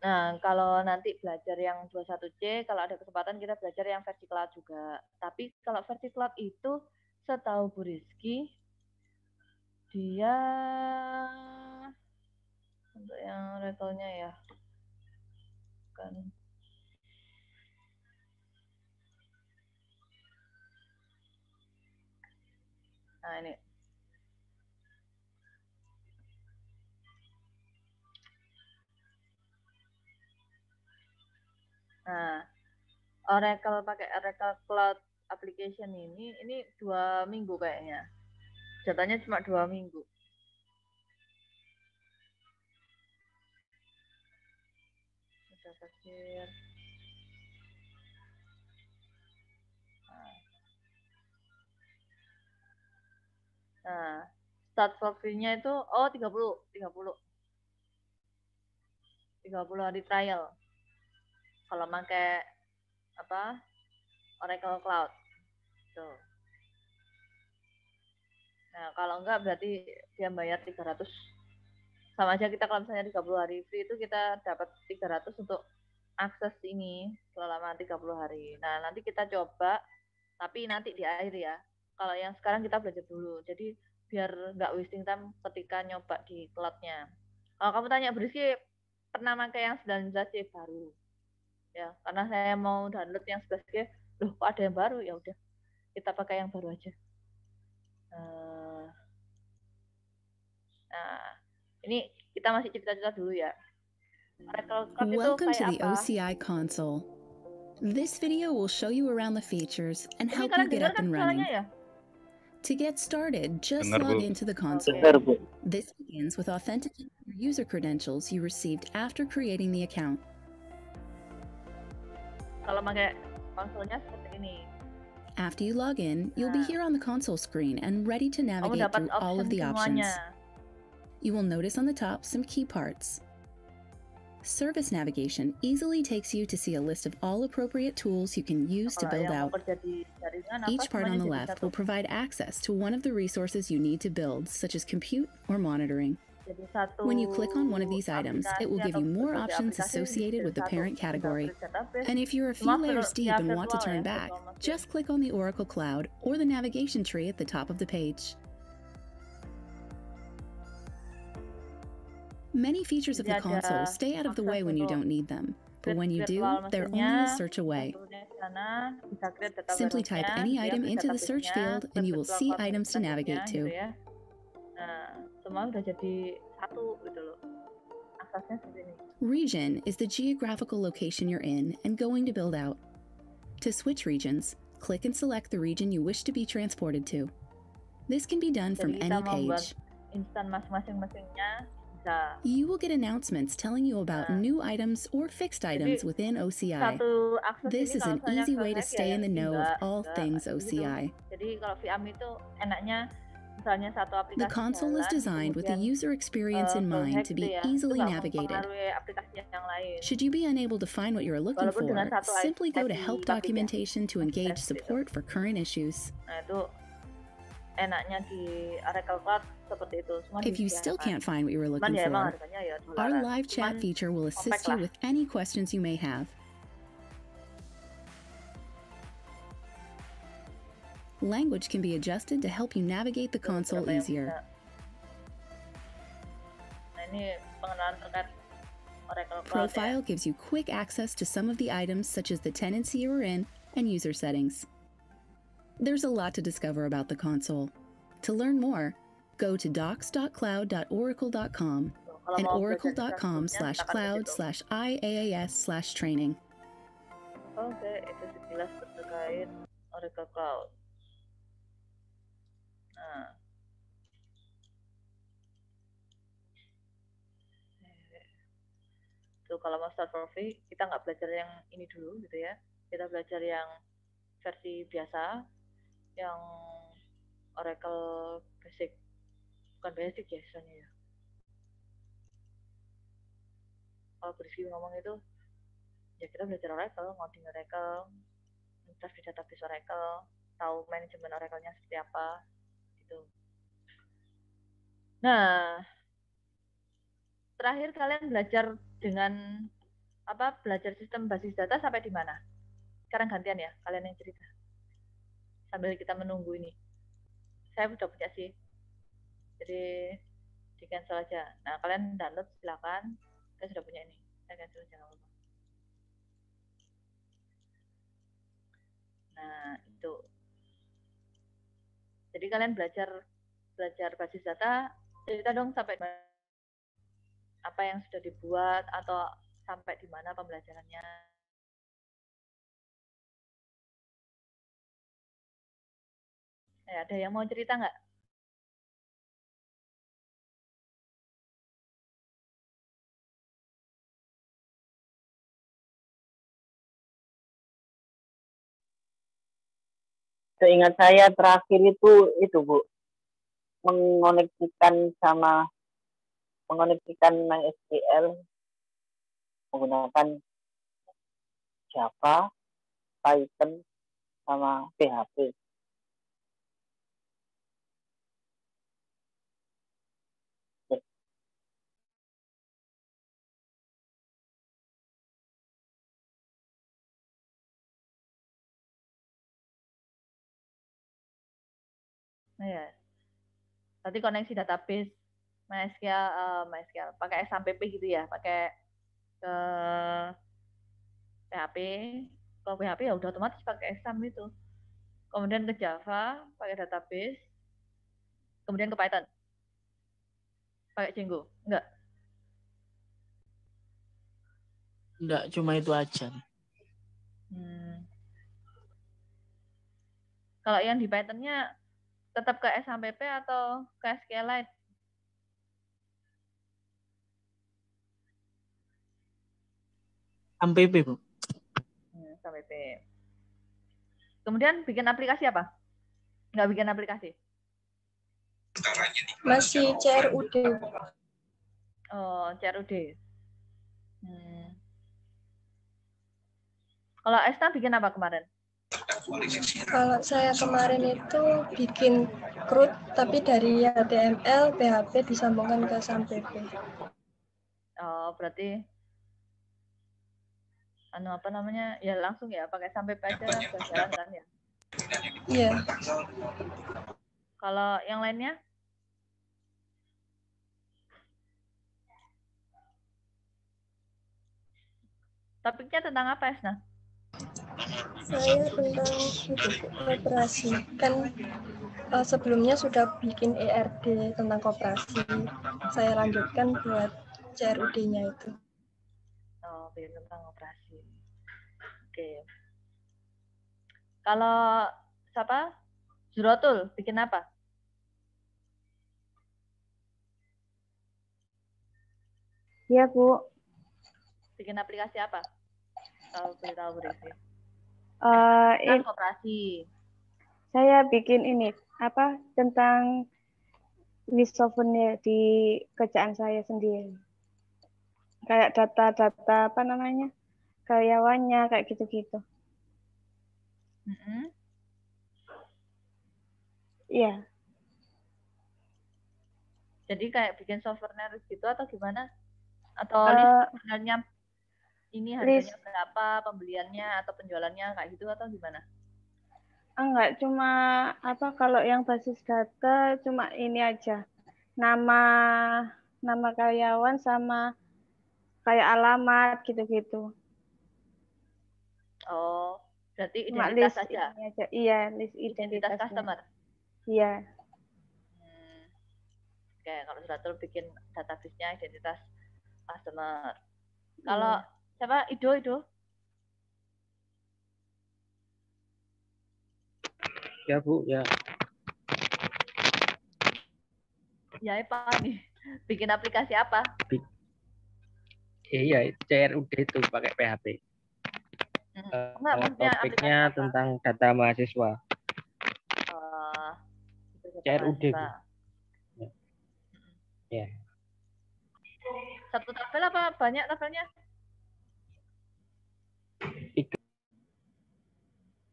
Nah, kalau nanti belajar yang 21C, kalau ada kesempatan kita belajar yang versi cloud juga. Tapi kalau versi cloud itu, setahu Bu Rizky, dia untuk yang Oracle-nya ya, kan. Nah, ini. Nah, Oracle pakai Oracle Cloud Application ini 2 minggu kayaknya. Jatahnya cuma 2 minggu. Udah kecil. Nah, start for free-nya itu 30 hari trial. Kalau pakai apa? Oracle Cloud. Tuh. Nah, kalau enggak berarti dia bayar 300. Sama aja kita kalau misalnya 30 hari free itu kita dapat 300 untuk akses ini selama 30 hari. Nah, nanti kita coba, tapi nanti di akhir ya. Kalau yang sekarang kita belajar dulu. Jadi biar nggak wasting time ketika nyoba di cloud-nya. Kalau kamu tanya Briski, pernah pakai yang 19C baru? Ya, karena saya mau download yang 11G, loh kok ada yang baru? Ya udah, kita pakai yang baru aja. Nah, ini kita masih cerita-cerita dulu ya. Welcome to the OCI console. This video will show you around the features and help you get up and running. To get started, just log into the console. This begins with authenticating your user credentials you received after creating the account. Kalau pakai konsolnya seperti ini. After you log in, you'll be here on the console screen and ready to navigate through all of the options. You will notice on the top some key parts. Service navigation easily takes you to see a list of all appropriate tools you can use to build out. Each part on the left will provide access to one of the resources you need to build, such as compute or monitoring. When you click on one of these items, it will give you more options associated with the parent category. And if you're a few layers deep and want to turn back, just click on the Oracle Cloud or the navigation tree at the top of the page. Many features of the console stay out of the way when you don't need them, but when you do, they're only a search away. Simply type any item into the search field and you will see items to navigate to. Region is the geographical location you're in and going to build out. To switch regions, click and select the region you wish to be transported to. This can be done from any page. You will get announcements telling you about new items or fixed items within OCI. This is an easy way to stay in the know of all things OCI. The console is designed with the user experience in mind to be easily navigated. Should you be unable to find what you are looking for, simply go to Help Documentation to engage support for current issues. If you still can't find what you were looking for, our live chat feature will assist you with any questions you may have. Language can be adjusted to help you navigate the console easier. Profile gives you quick access to some of the items such as the tenancy you are in and user settings. There's a lot to discover about the console. To learn more, go to docs.cloud.oracle.com and oracle.com/cloud/IaaS/training. Oke, itu sekilas terkait Oracle Cloud. Nah, tuh kalau mau start for free, kita nggak belajar yang ini dulu gitu ya. Kita belajar yang versi biasa, yang Oracle Basic, bukan Basic ya soalnya ya. Kalau Briski ngomong itu, ya kita belajar Oracle, ngoding Oracle, ngecas di database Oracle, tahu manajemen Oracle-nya seperti apa, gitu. Nah, terakhir kalian belajar dengan belajar sistem basis data sampai di mana? Sekarang gantian ya, kalian yang cerita. Sambil kita menunggu ini. Saya udah punya sih. Jadi di cancel aja. Nah, kalian download silakan. Saya sudah punya ini. Saya cancel aja nggak apa-apa. Nah, itu. Jadi kalian belajar basis data, cerita dong sampai apa yang sudah dibuat atau sampai di mana pembelajarannya. Ada yang mau cerita nggak? Seingat saya terakhir itu Bu, mengoneksikan MySQL menggunakan Java, Python, sama PHP. Ya. Berarti koneksi database MySQL pakai SAMPP gitu ya, pakai ke PHP. Kalau PHP ya udah otomatis pakai SAM itu. Kemudian ke Java pakai database. Kemudian ke Python pakai Django. Enggak? Enggak, cuma itu aja. Kalau yang di Python-nya tetap ke SAMPP atau ke SQLite? SAMPP, Bu. SAMPP. Kemudian bikin aplikasi apa? Nggak bikin aplikasi? Masih CRUD. Oh, CRUD. Kalau Esta bikin apa kemarin? Kalau saya kemarin itu bikin CRUD, tapi dari HTML, PHP disambungkan ke SAMPP. Oh, berarti apa namanya? Ya langsung ya pakai SAMPP aja jalan kan ya? Iya. Kalau yang lainnya? Topiknya tentang apa, Esna? Saya tentang koperasi. Kan sebelumnya sudah bikin ERD tentang koperasi. Saya lanjutkan buat CRUD-nya itu. Oh, bikin tentang koperasi. Oke. Kalau siapa? Zuratul, bikin apa? Iya, Bu. Bikin aplikasi apa? Kalau beritahu berisi. Koperasi. Saya bikin ini tentang list souvenir di kerjaan saya sendiri. Kayak data-data karyawannya kayak gitu-gitu. Iya. Jadi kayak bikin software gitu atau gimana? Atau list sebenarnya ini harganya berapa, pembeliannya atau penjualannya kayak gitu atau gimana? Enggak, cuma kalau yang basis data cuma ini aja. Nama karyawan sama kayak alamat gitu-gitu. Oh, berarti identitas saja. Iya, list identitas customer. Iya. Oke, kalau Zuratul bikin database-nya identitas customer. Kalau siapa? Ido? Ya, Bu, ya. Ya, apa nih? Bikin aplikasi apa? Iya, CRUD itu pakai PHP. Topiknya tentang data mahasiswa. CRUD. Ya. Satu tabel apa banyak tabelnya?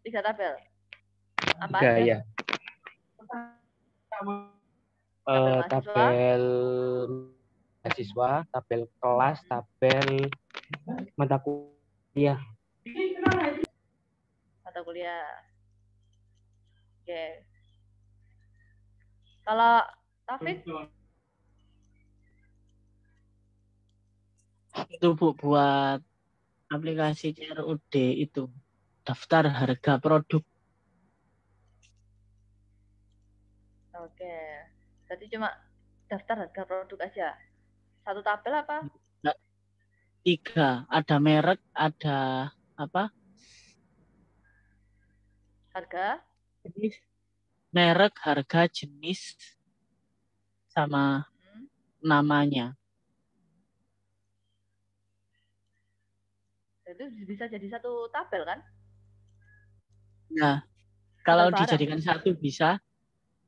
3 tabel. Apa aja? Ya. Tabel mahasiswa, tabel kelas, tabel Mata kuliah. Mata kuliah. Oke. Kalau Taufik? Itu Bu, buat aplikasi CRUD itu daftar harga produk. Oke. Jadi cuma daftar harga produk aja. Satu tabel apa? 3, ada merek, ada apa? Harga? Jenis, merek, harga, jenis, sama namanya. Itu bisa jadi satu tabel kan? Nah, kalau Tabel dijadikan satu bisa,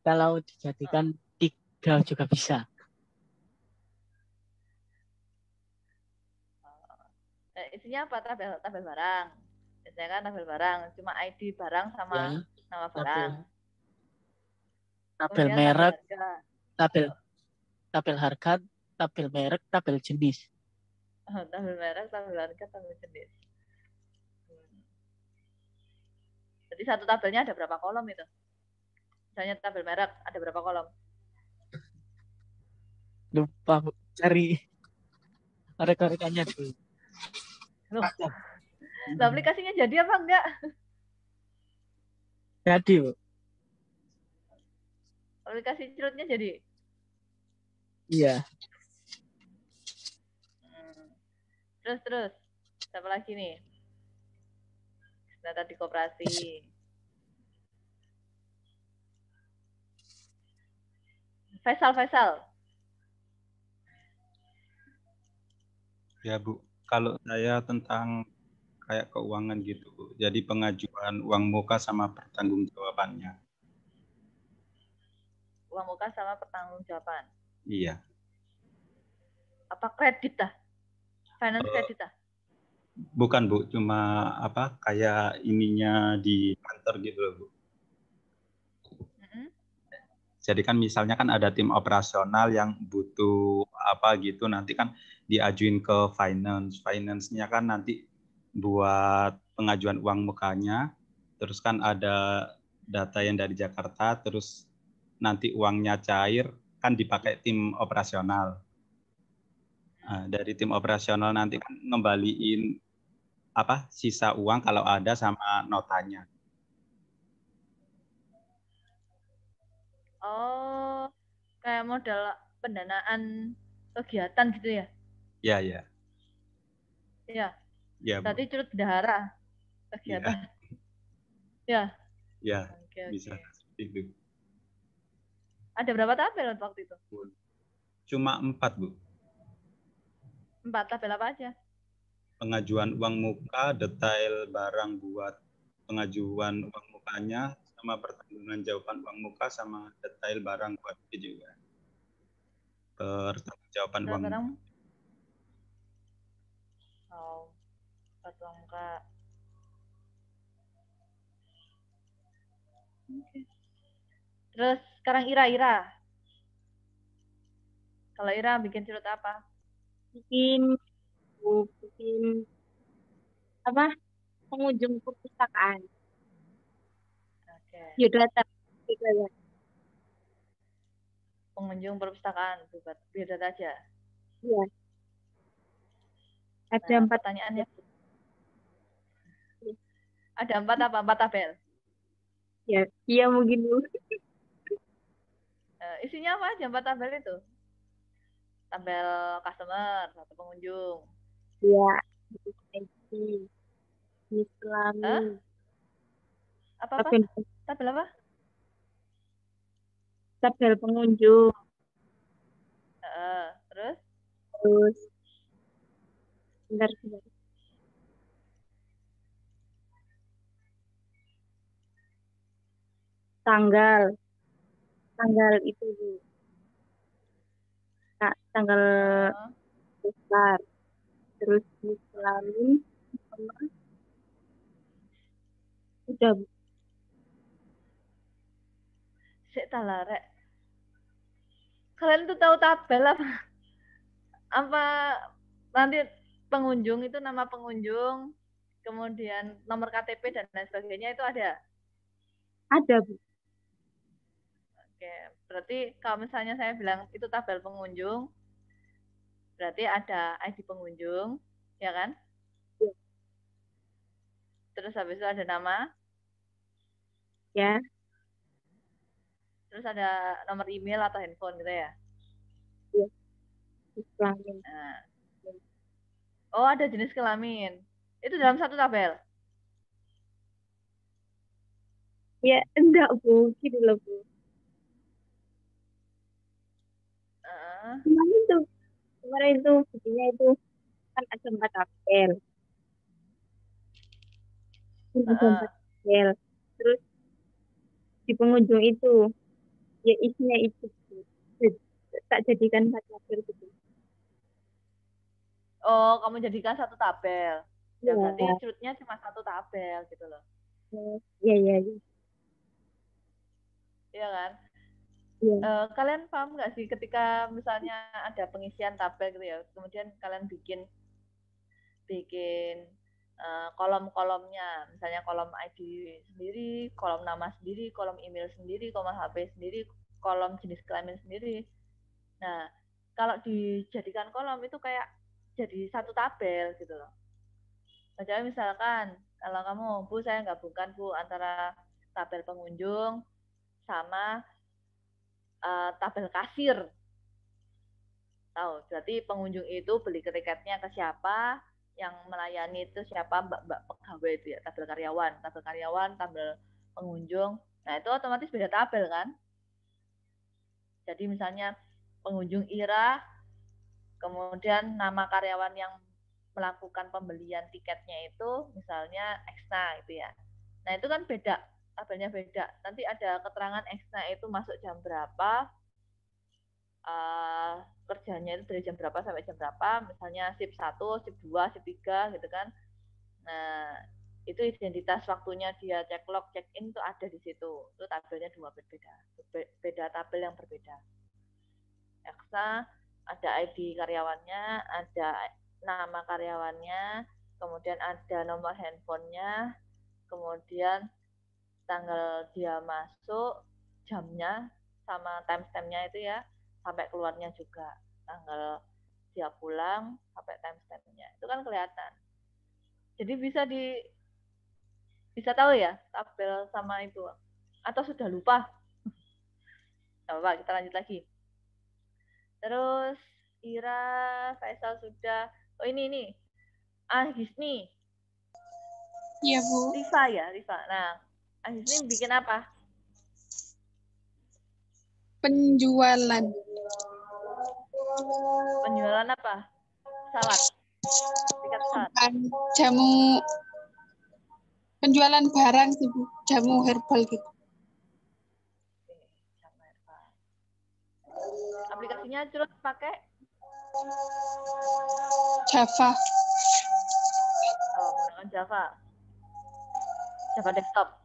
kalau dijadikan 3 juga bisa. Isinya apa? Tabel barang. Biasanya kan tabel barang, cuma ID barang sama Ya, nama barang. Tabel merek, tabel harga, tabel merek, tabel jenis. Tabel merek, tabel harga, tabel jenis. Jadi satu tabelnya ada berapa kolom itu? Misalnya tabel merek ada berapa kolom? Lupa Bu, cari rekan-rekannya dulu. Loh, aplikasinya jadi apa enggak? Jadi Bu. Aplikasi Crud-nya jadi? Iya. Terus. Siapa lagi nih? Data di koperasi. Faisal. Ya Bu, kalau saya tentang kayak keuangan gitu Bu. Jadi pengajuan uang muka sama pertanggungjawabannya. Uang muka sama pertanggungjawaban. Iya. Apa kredit dah? Finance kredit dah? Bukan Bu, cuma apa kayak ininya di kantor gitu loh Bu. Jadi kan misalnya kan ada tim operasional yang butuh apa gitu, nanti kan diajuin ke finance. Finance-nya kan nanti buat pengajuan uang mukanya, terus kan ada data yang dari Jakarta, terus nanti uangnya cair kan dipakai tim operasional. Nah, dari tim operasional nanti kan ngembaliin apa sisa uang kalau ada sama notanya. Oh, kayak modal pendanaan kegiatan gitu ya? Iya. Iya. Ya, berarti Crud bendahara kegiatan. Ya. Ya, bisa itu. Ada berapa tabel waktu itu? Cuma 4 Bu. 4 tabel apa aja? Pengajuan uang muka, detail barang buat pengajuan uang mukanya, sama pertanggungjawaban uang muka, sama detail barang buat itu juga. Pertanggungjawaban uang muka. Oh, uang muka. Oke. Terus sekarang Ira. Kalau Ira bikin Crud apa? Bikin apa? Pengunjung perpustakaan. Oke. Biodata. Pengunjung perpustakaan, biodata aja. Iya. Ada 4 pertanyaannya. Ada 4 apa? 4 tabel? Ya, iya mungkin dulu. Isinya apa aja 4 tabel itu? Tabel customer, satu pengunjung. Iya. Islami. Apa? Tabel apa? Tabel pengunjung. Terus? Bentar. Tanggal itu Bu. Nah, tanggal besar. Terus Islami sama udah Bu. Sik talarek. Kalian tuh tahu tabel apa? Apa nanti pengunjung itu nama pengunjung, kemudian nomor KTP dan lain sebagainya itu ada? Ada, Bu. Oke, berarti kalau misalnya saya bilang itu tabel pengunjung, berarti ada ID pengunjung, ya kan? Ya. Terus habis itu ada nama? Ya. Terus ada nomor email atau handphone gitu ya? Iya. Kelamin. Nah. Oh, ada jenis kelamin. Itu dalam satu tabel? Ya, enggak, Bu. Gitu loh, Bu. Kemarin itu bikinnya itu kan ada 4 tabel. Terus di pengunjung itu ya isinya itu tak jadikan 4 tabel gitu. Oh, kamu jadikan satu tabel. Ya, Ya. berarti curutnya cuma satu tabel gitu loh. Iya, iya. Iya kan? Iya. Kalian paham nggak sih ketika misalnya ada pengisian tabel gitu ya, kemudian kalian bikin kolom-kolomnya, misalnya kolom ID sendiri, kolom nama sendiri, kolom email sendiri, kolom HP sendiri, kolom jenis kelamin sendiri. Nah, kalau dijadikan kolom itu kayak jadi satu tabel gitu loh. Misalnya misalkan kalau kamu, Bu, saya gabungkan, Bu, antara tabel pengunjung sama tabel kasir. Tahu, berarti pengunjung itu beli tiketnya ke siapa, yang melayani itu siapa, mbak pegawai itu ya, tabel karyawan, tabel pengunjung. Nah, itu otomatis beda tabel kan? Jadi misalnya pengunjung Ira, kemudian nama karyawan yang melakukan pembelian tiketnya itu misalnya Eksna itu ya. Nah, itu kan beda, tabelnya beda. Nanti ada keterangan Eksna itu masuk jam berapa, kerjanya itu dari jam berapa sampai jam berapa, misalnya shift 1, shift 2, shift 3 gitu kan. Nah, itu identitas waktunya dia cek log, check in itu ada di situ. Itu tabelnya dua berbeda. Beda tabel yang berbeda. Eksna ada ID karyawannya, ada nama karyawannya, kemudian ada nomor handphonenya, kemudian tanggal dia masuk, jamnya, sama timestampnya itu ya, sampai keluarnya juga. Tanggal dia pulang, sampai timestampnya. Itu kan kelihatan. Jadi bisa tahu ya, tabel sama itu. Atau sudah lupa? Gak apa-apa, kita lanjut lagi. Terus Ira, Faisal sudah. Oh ini. Hisni. Iya, Bu. Rifa. Nah, Hisni bikin apa? Penjualan. Penjualan apa? Pesawat. Tiket pesawat. Jamu. Penjualan barang sih, Bu. Jamu herbal gitu. Jamu herbal. Aplikasinya terus pakai Java. Oh, menggunakan Java. Java desktop.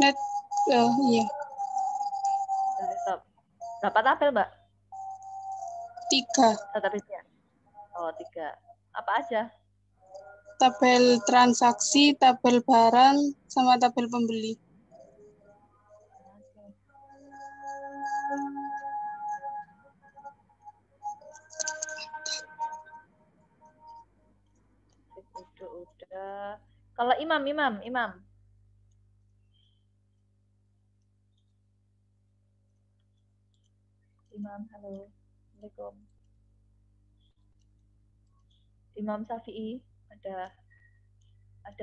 Iya. Desktop. Berapa tabel, Mbak? 3. Database-nya. Oh, 3. Apa aja? Tabel transaksi, tabel barang, sama tabel pembeli. Udah. Kalau Imam. Imam, halo. Assalamualaikum. Imam Syafi'i, ada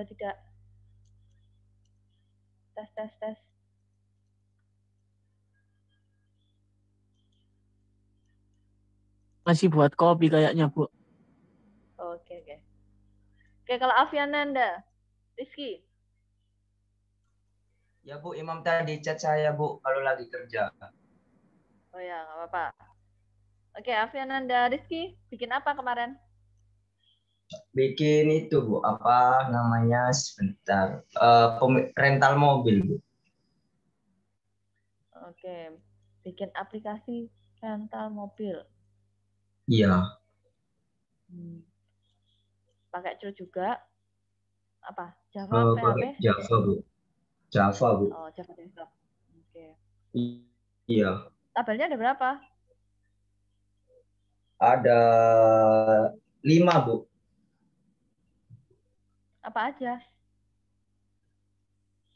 tidak? Tes. Masih buat kopi kayaknya, Bu. Oke. Oke, kalau Afiananda, Rizky. Ya, Bu, Imam tadi chat saya, Bu, kalau lagi kerja. Oh ya, nggak apa-apa. Oke, Afiananda, Rizky, bikin apa kemarin? Bikin itu, Bu, apa namanya, sebentar, rental mobil, Bu. Oke, bikin aplikasi rental mobil. Iya. Pakai CRUD juga. Apa? Java, Pakai PHP? Java, Bu. Java, Bu. Oh, Java desktop. Oke. Iya. Tabelnya ada berapa? Ada 5, Bu. Apa aja?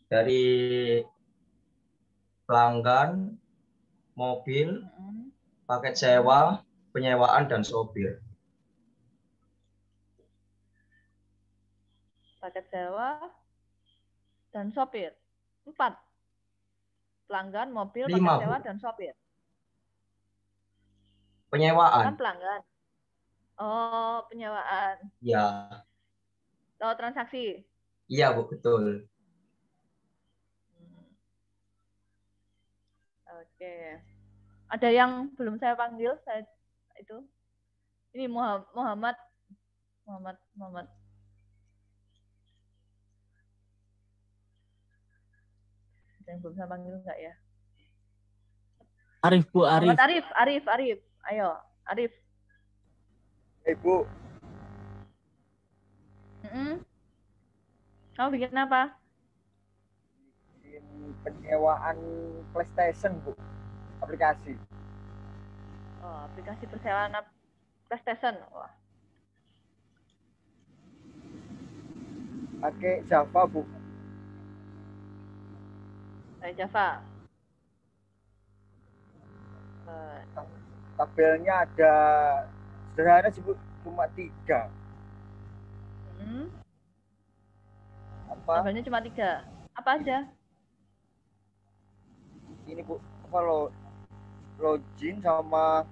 Dari pelanggan, mobil, paket sewa, penyewaan, dan sopir. Paket sewa dan sopir. 4. Pelanggan, mobil, 5, paket sewa, Bu. dan sopir. Penyewaan. Kan pelanggan. Oh, penyewaan. Ya. Oh, transaksi. Iya, Bu, betul. Oke. Ada yang belum saya panggil, saya itu. Ini Muhammad. Ada yang belum saya panggil enggak ya? Arif, Bu, Arif. Muhammad Arif. Ayo, Arif. Ibu. Kamu bikin apa? Bikin penyewaan PlayStation, Bu. Aplikasi. Oh, aplikasi persewaan PlayStation. Wah. Pakai Java, Bu. Pakai Java. Tabelnya ada sederhana sih, Bu, cuma 3. Apa? Tabelnya cuma 3. Apa aja? Ini, Bu, apa login sama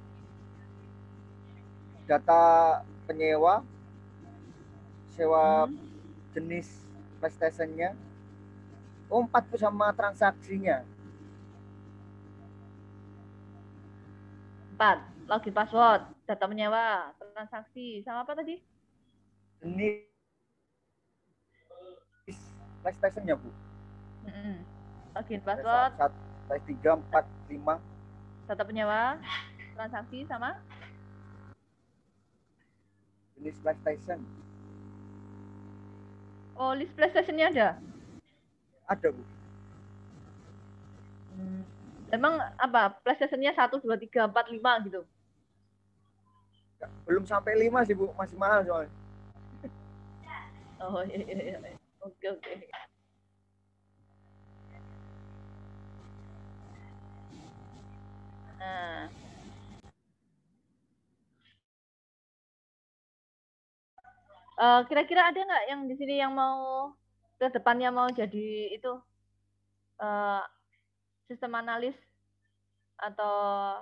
data penyewa, sewa jenis PlayStation-nya. Oh, 4, Bu, sama transaksinya. 4. Login password, data menyewa, transaksi, sama apa tadi? Jenis PlayStation-nya, Bu. Login password. 1, 3, 4, 5. Data penyewa, transaksi, sama? Jenis PlayStation. Oh, list PlayStation-nya ada? Ada, Bu. Emang apa? PlayStation-nya 1, 2, 3, 4, 5 gitu? Belum sampai 5 sih, Bu. Masih mahal soalnya. Oh, iya. Oke. Nah. Kira-kira ada nggak yang di sini yang mau ke depannya mau jadi itu sistem analis atau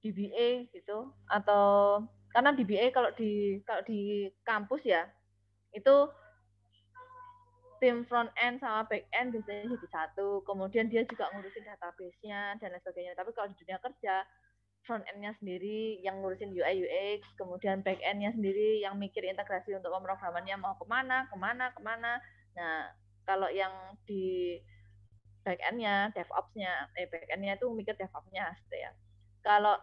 DBA gitu, atau karena DBA kalau di kampus ya itu tim front end sama back end biasanya jadi satu, kemudian dia juga ngurusin database-nya dan lain sebagainya. Tapi kalau di dunia kerja front end-nya sendiri yang ngurusin UI UX, kemudian back end-nya sendiri yang mikir integrasi untuk pemrogramannya mau kemana. Nah, kalau yang di back end-nya, DevOps-nya, back end-nya itu mikir DevOps-nya gitu ya. Kalau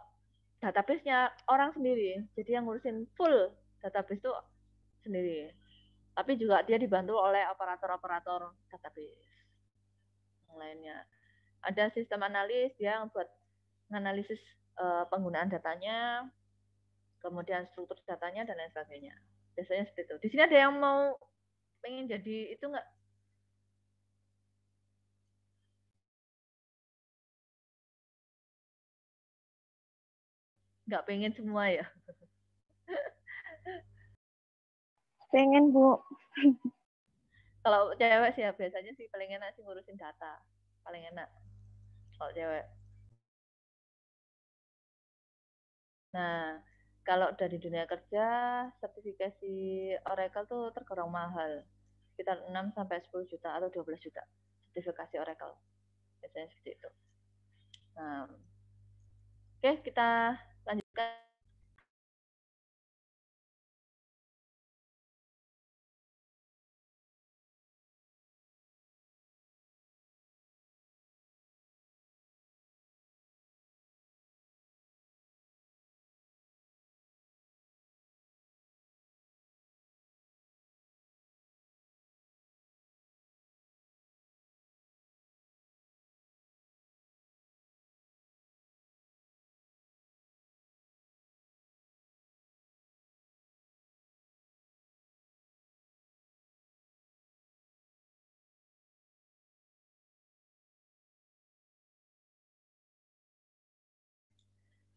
database-nya orang sendiri, jadi yang ngurusin full database itu sendiri. Tapi juga dia dibantu oleh operator-operator database yang lainnya. Ada sistem analis, dia buat menganalisis penggunaan datanya, kemudian struktur datanya, dan lain sebagainya. Biasanya seperti itu. Di sini ada yang mau pengen jadi itu nggak? Nggak pengen semua ya? Pengen, Bu. Kalau cewek sih ya biasanya sih paling enak sih ngurusin data. Paling enak kalau cewek. Nah, kalau dari dunia kerja, sertifikasi Oracle tuh tergolong mahal. Sekitar 6-10 juta atau 12 juta. Sertifikasi Oracle. Biasanya seperti itu. Nah, oke, kita lanjutkan.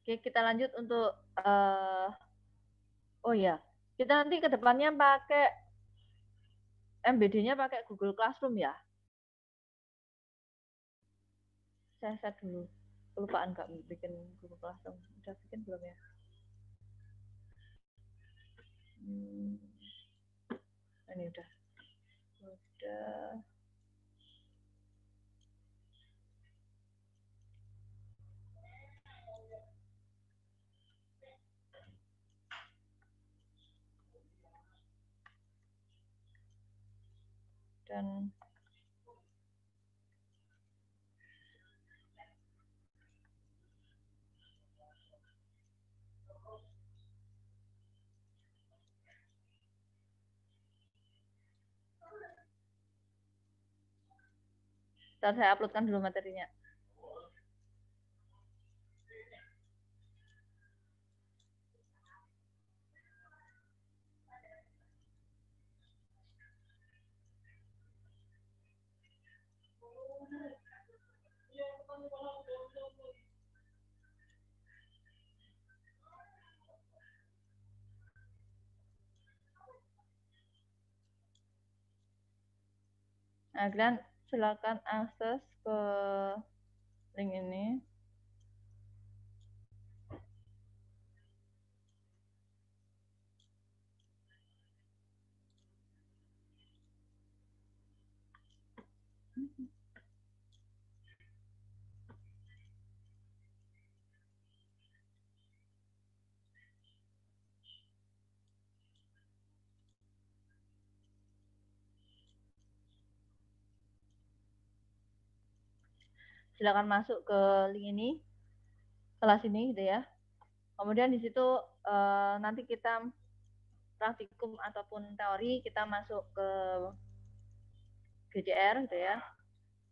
Oke, kita lanjut untuk oh ya, kita nanti ke depannya pakai MBD-nya pakai Google Classroom ya. Saya set dulu. Kelupaan nggak bikin Google Classroom. Udah bikin belum ya? Ini udah. Dan saya uploadkan dulu materinya. Nah, kalian silakan akses ke link ini. Silakan masuk ke link ini, kelas ini gitu ya. Kemudian di situ nanti kita praktikum ataupun teori kita masuk ke GCR gitu ya.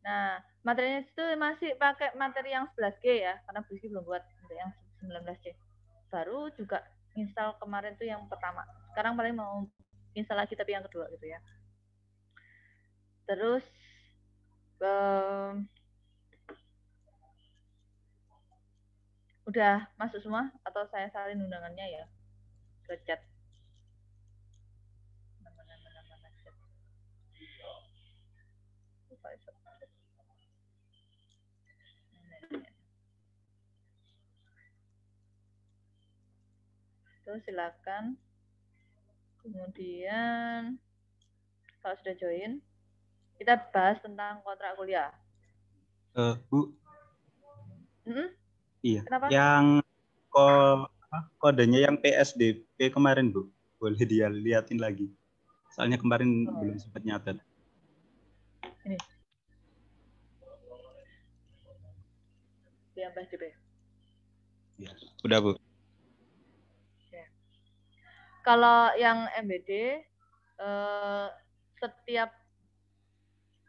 Nah, materinya itu masih pakai materi yang 11G ya, karena Briski belum buat untuk yang 19C. Baru juga install kemarin tuh yang pertama. Sekarang paling mau install lagi tapi yang kedua gitu ya. Terus udah masuk semua atau saya salin undangannya ya ke chat. Terus silakan. Kemudian kalau sudah join, kita bahas tentang kontrak kuliah. Bu. Iya. Kenapa? Yang kodenya yang PSDB kemarin, Bu. Boleh dia liatin lagi. Soalnya kemarin belum sempat nyatet. Ini. Yang PSDB. Ya, udah, Bu. Ya. Kalau yang MBD setiap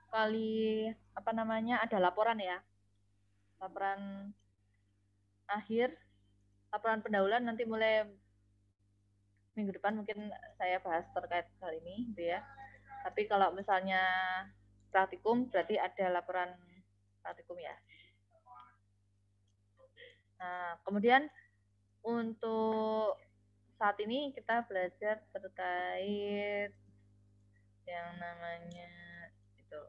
kali ada laporan ya. Laporan akhir, laporan pendahuluan nanti mulai minggu depan mungkin saya bahas terkait hal ini gitu ya. Tapi kalau misalnya praktikum berarti ada laporan praktikum ya. Nah, kemudian untuk saat ini kita belajar terkait yang namanya itu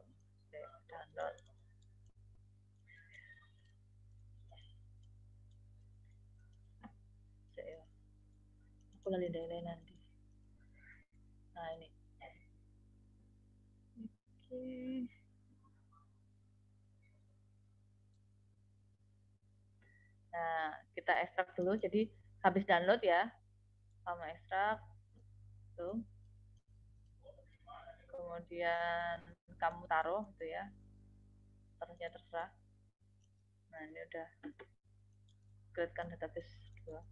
download. Aku lali nanti. Nah ini. Oke. Nah kita ekstrak dulu. Jadi habis download ya, kamu ekstrak tuh. Kemudian kamu taruh gitu ya. Taruhnya terserah. Nah ini udah createkan database 2.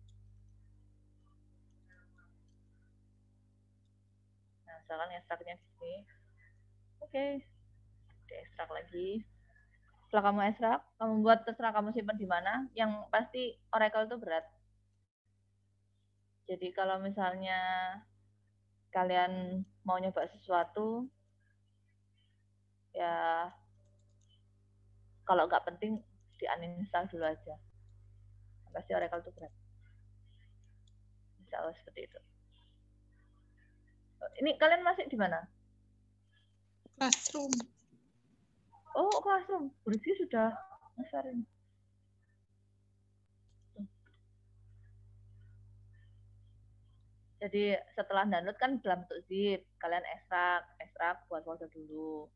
Nah misalkan ekstraknya di sini. Oke. Diekstrak lagi. Setelah kamu ekstrak, kamu buat terserah kamu simpan di mana. Yang pasti Oracle itu berat. Jadi kalau misalnya kalian mau nyoba sesuatu, ya kalau nggak penting di uninstall dulu aja. Pasti Oracle itu berat. Insya Allah seperti itu. Ini kalian masih di mana? Classroom. Oh, Classroom. Bersih sudah ngesarin. Jadi setelah download kan dalam bentuk zip, kalian ekstrak buat folder dulu.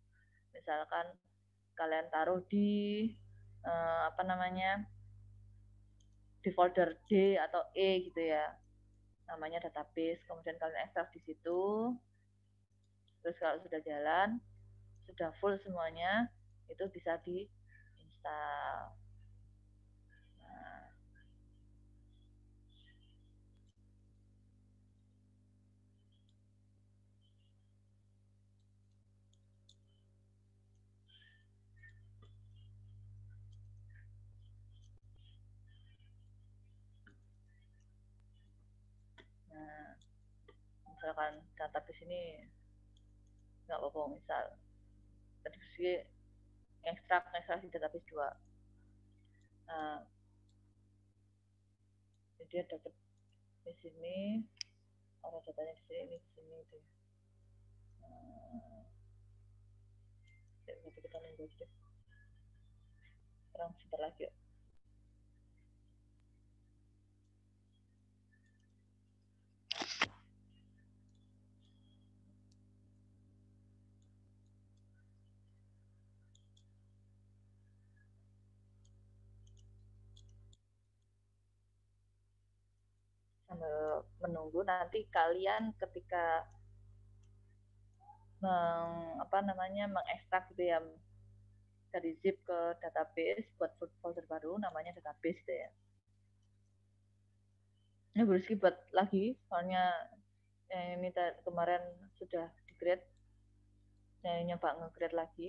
Misalkan kalian taruh di di folder D atau E gitu ya, namanya database. Kemudian kalian ekstrak di situ. Terus kalau sudah jalan, sudah full semuanya, itu bisa diinstal. Nah, misalkan database ini nggak apa-apa, misal tadi ekstrak di database 2. Nah, jadi dia dapat di sini, ada datanya di sini, itu. Nanti kita nunggu aja deh. Sekarang sebentar lagi yuk. Sambil menunggu, nanti kalian ketika mengekstrak gitu ya dari zip ke database buat folder baru namanya database gitu ya. Ini beruski buat lagi, soalnya yang ini kemarin sudah di-grade, saya nyoba nge-grade lagi.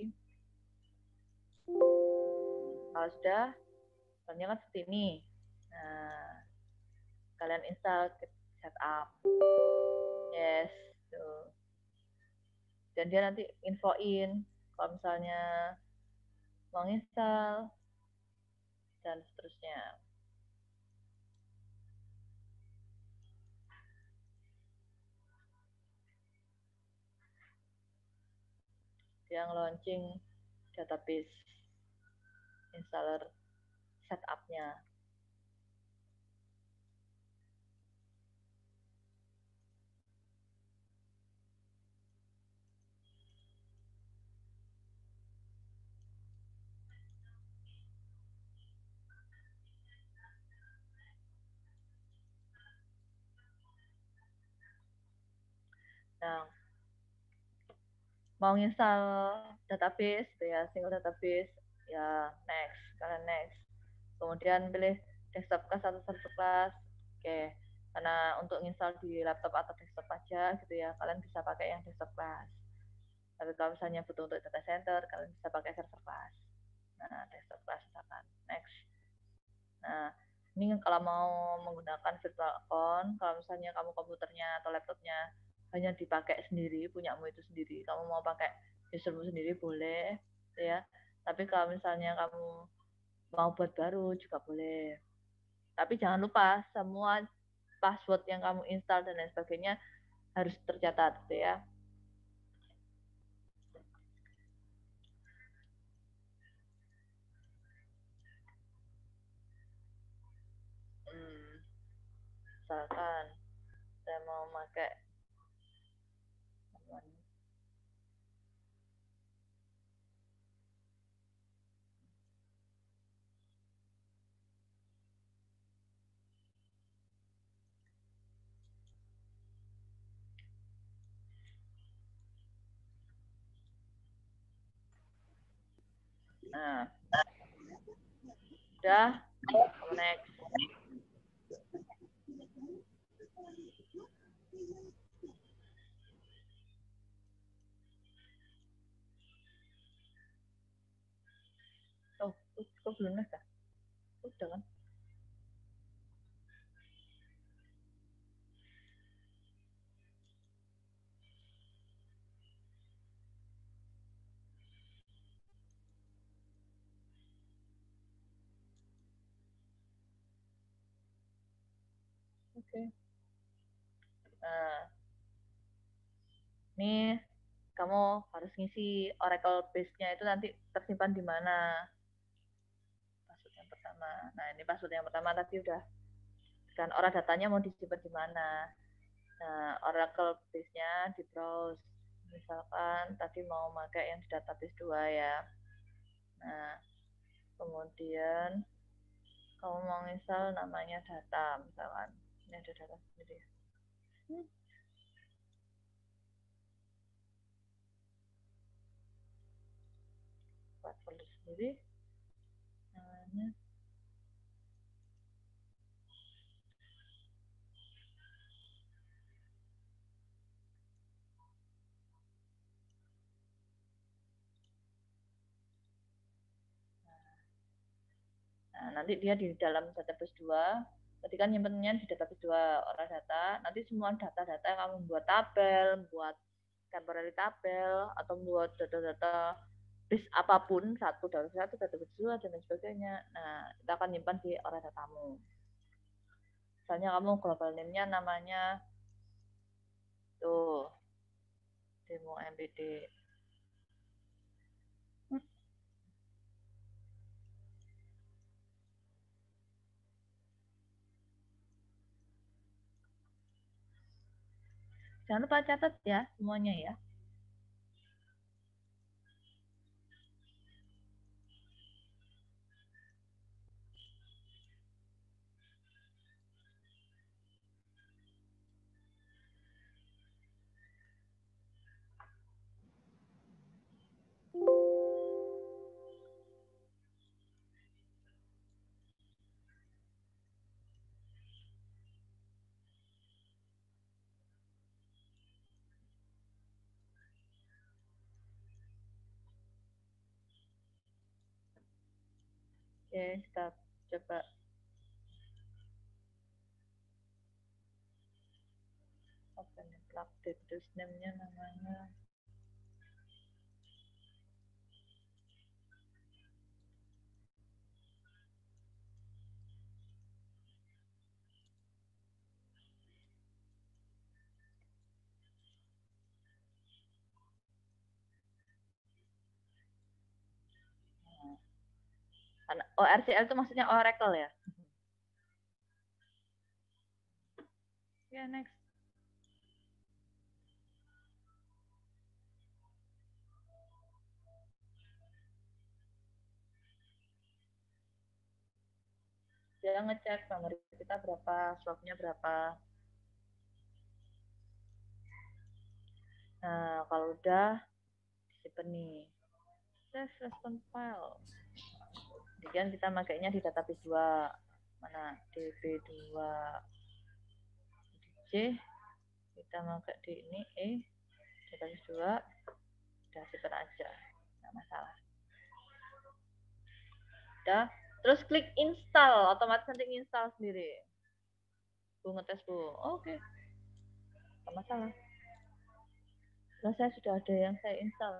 Kalau sudah, soalnya kan seperti ini. Nah, kalian install setup. Yes, tuh. Dan dia nanti infoin kalau misalnya mau install dan seterusnya. Yang launching database installer setup-nya. Nah, mau install database, ya single database, ya next, kalian next. Kemudian pilih desktop class atau server class. Oke, karena untuk install di laptop atau desktop aja gitu ya, kalian bisa pakai yang desktop class. Tapi kalau misalnya butuh untuk data center, kalian bisa pakai server class. Nah, desktop class misalkan. Next. Nah, ini kalau mau menggunakan virtual account, kalau misalnya kamu komputernya atau laptopnya hanya dipakai sendiri, punyamu itu sendiri, kamu mau pakai usermu sendiri boleh, ya. Tapi kalau misalnya kamu mau buat baru juga boleh. Tapi jangan lupa semua password yang kamu install dan lain sebagainya harus tercatat, gitu ya. Misalkan saya mau pakai nah, udah, next. Oh, kok belum next ya? Udah kan? Oke. Nah, ini kamu harus ngisi Oracle base-nya itu nanti tersimpan di mana. Password yang pertama. Nah, ini password yang pertama tadi udah. Kan orang datanya mau disimpan di mana. Nah, Oracle base-nya di browse. Misalkan tadi mau pakai yang di database 2 ya. Nah, kemudian kamu mau install namanya data misalkan. Ini ada data sendiri. Buat folder sendiri. Namanya nah, nanti dia di dalam database 2, tadi kan nyimpennya di database 2 orang data, nanti semua data-data yang kamu buat tabel, buat temporary tabel, atau buat data-data base apapun, database 1, database 2, dan lain sebagainya. Nah, kita akan nyimpan di orang datamu. Misalnya kamu global name-nya namanya tuh, demo MPD. Jangan lupa catat ya semuanya ya. Oke, kita coba. Open update terus name-nya namanya. RCL itu maksudnya Oracle ya? Ya, next. Dia ngecek memory kita berapa, slotnya berapa. Nah, kalau udah disimpan nih. Save response file. Kemudian kita makainya di database 2. Mana? DB2 DJ. Kita pakai di ini database 2. Udah simpan aja. Nggak masalah. Udah. Terus klik install, otomatis nanti install sendiri. Bu ngetes Bu. Oke. Nggak masalah. Nah, saya sudah ada yang saya install.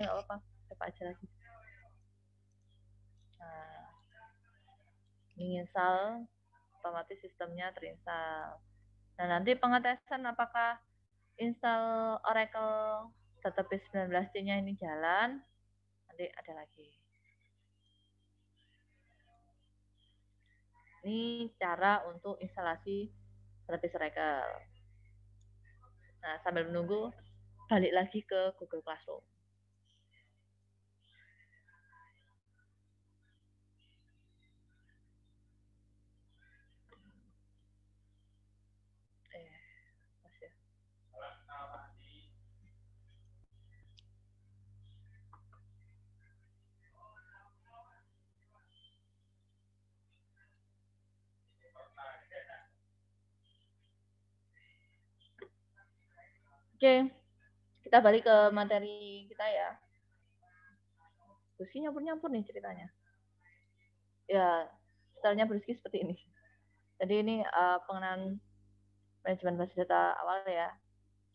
Nggak apa-apa, coba aja lagi. Nah, ini install, otomatis sistemnya terinstall. Nah, nanti pengetesan apakah install Oracle Database 19C-nya ini jalan, nanti ada lagi. Ini cara untuk instalasi Database Oracle. Nah, sambil menunggu, balik lagi ke Google Classroom. Oke, kita balik ke materi kita ya. Rizky nyampur-nyampur nih ceritanya. Ya, stylenya Rizky seperti ini. Jadi ini pengenalan manajemen basis data awal ya.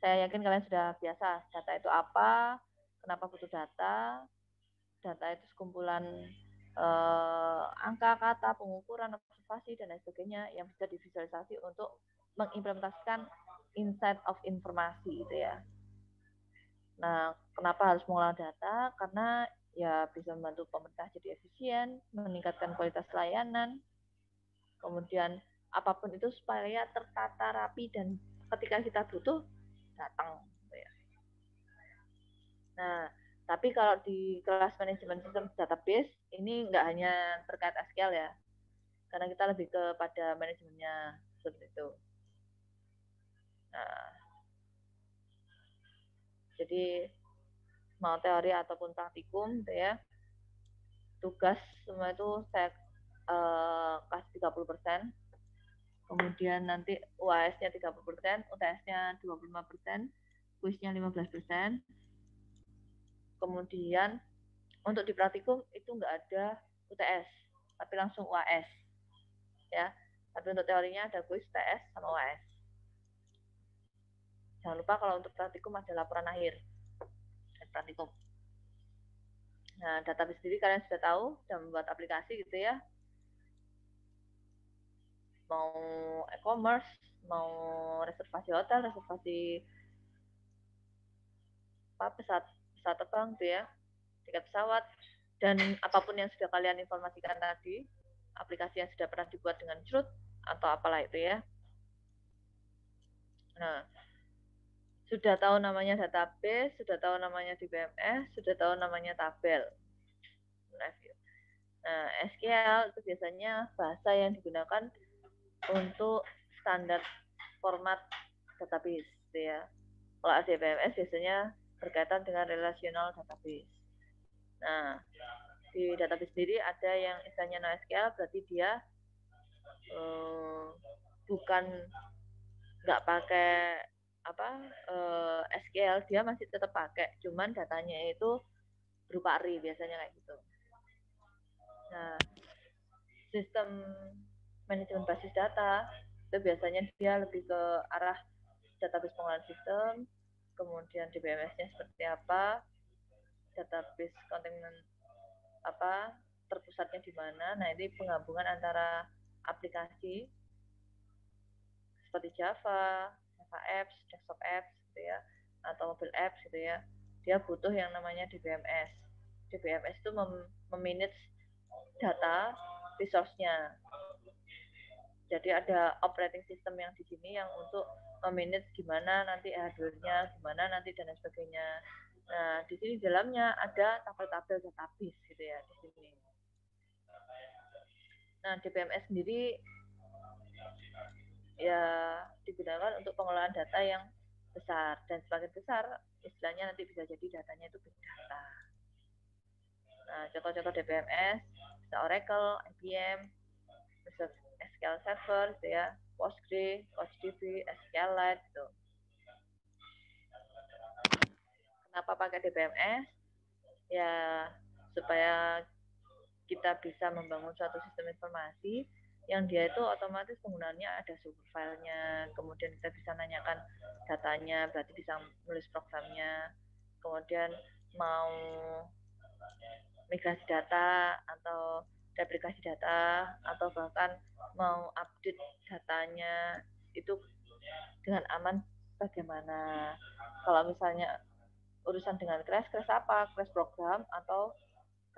Saya yakin kalian sudah biasa. Data itu apa? Kenapa butuh data? Data itu sekumpulan angka, kata, pengukuran, observasi, dan lain sebagainya yang bisa divisualisasi untuk mengimplementasikan insight of informasi gitu ya. Nah, kenapa harus mengolah data? Karena ya bisa membantu pemerintah jadi efisien, meningkatkan kualitas layanan, kemudian apapun itu supaya tertata rapi dan ketika kita butuh datang. Nah, tapi kalau di kelas manajemen sistem database ini nggak hanya terkait SQL ya, karena kita lebih kepada manajemennya seperti itu. Nah, jadi mau teori ataupun praktikum, gitu ya, tugas semua itu saya kasih 30%, kemudian nanti UAS-nya 30%, UTS-nya 25%, kuisnya 15%. Kemudian untuk di praktikum itu nggak ada UTS, tapi langsung UAS. Ya, tapi untuk teorinya ada kuis, UTS, sama UAS. Jangan lupa kalau untuk praktikum ada laporan akhir dan praktikum. Nah, database sendiri kalian sudah tahu, sudah membuat aplikasi gitu ya. Mau e-commerce, mau reservasi hotel, reservasi pesawat terbang gitu ya, tiket pesawat, dan apapun yang sudah kalian informasikan tadi, aplikasi yang sudah pernah dibuat dengan Chroot atau apalah itu ya. Nah, sudah tahu namanya database, sudah tahu namanya DBMS, sudah tahu namanya tabel. Nah, SQL itu biasanya bahasa yang digunakan untuk standar format database, gitu ya. Kalau DBMS biasanya berkaitan dengan relational database. Nah, di database sendiri ada yang istilahnya NoSQL, berarti dia bukan nggak pakai SQL, dia masih tetap pakai, cuman datanya itu berupa array biasanya kayak gitu. Nah, sistem manajemen basis data itu biasanya dia lebih ke arah database pengolahan sistem, kemudian DBMS-nya seperti apa, database containment apa, terpusatnya di mana. Nah, ini penggabungan antara aplikasi seperti Java, Java Apps, desktop apps gitu ya, atau mobile apps gitu ya. Dia butuh yang namanya DBMS. DBMS itu memanage data resource-nya. Jadi ada operating system yang di sini yang untuk memanage gimana nanti hardware-nya, gimana nanti dan lain sebagainya. Nah, di sini dalamnya ada tabel-tabel database gitu ya di sini. Nah, DBMS sendiri ya digunakan untuk pengolahan data yang besar, dan semakin besar istilahnya nanti bisa jadi datanya itu big data. Nah, contoh-contoh DBMS bisa Oracle, IBM, bisa SQL Server gitu ya, Postgre, CouchDB, SQLite gitu. Kenapa pakai DBMS? Ya supaya kita bisa membangun suatu sistem informasi yang dia itu otomatis penggunaannya ada sumber filenya, kemudian kita bisa nanyakan datanya, berarti bisa menulis programnya, kemudian mau migrasi data atau replikasi data, atau bahkan mau update datanya itu dengan aman bagaimana. Kalau misalnya urusan dengan crash apa? Crash program atau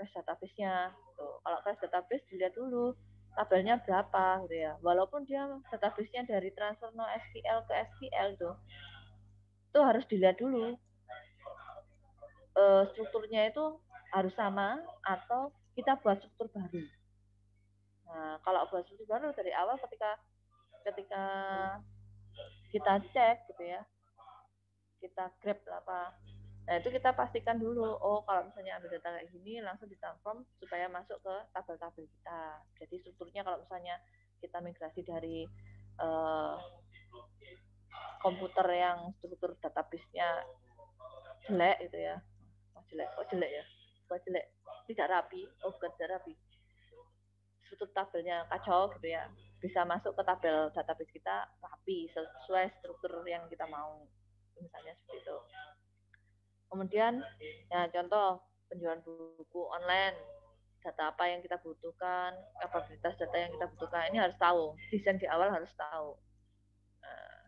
crash database-nya. Kalau crash database dilihat dulu tabelnya berapa gitu ya. Walaupun dia database-nya dari transfer NoSQL ke SQL itu harus dilihat dulu strukturnya itu harus sama atau kita buat struktur baru. Nah, kalau buat struktur baru dari awal ketika kita cek gitu ya, kita grab apa. Nah, itu kita pastikan dulu, oh kalau misalnya ambil data kayak gini, langsung ditransform supaya masuk ke tabel-tabel kita. Jadi strukturnya kalau misalnya kita migrasi dari komputer yang struktur database-nya jelek gitu ya. Jelek ya? Bukan jelek, tidak rapi. Oh, bukan tidak rapi. Struktur tabelnya kacau gitu ya. Bisa masuk ke tabel database kita rapi, sesuai struktur yang kita mau. Misalnya seperti itu. Kemudian, ya contoh penjualan buku online. data apa yang kita butuhkan, kapabilitas data yang kita butuhkan. Ini harus tahu, desain di awal harus tahu. Nah,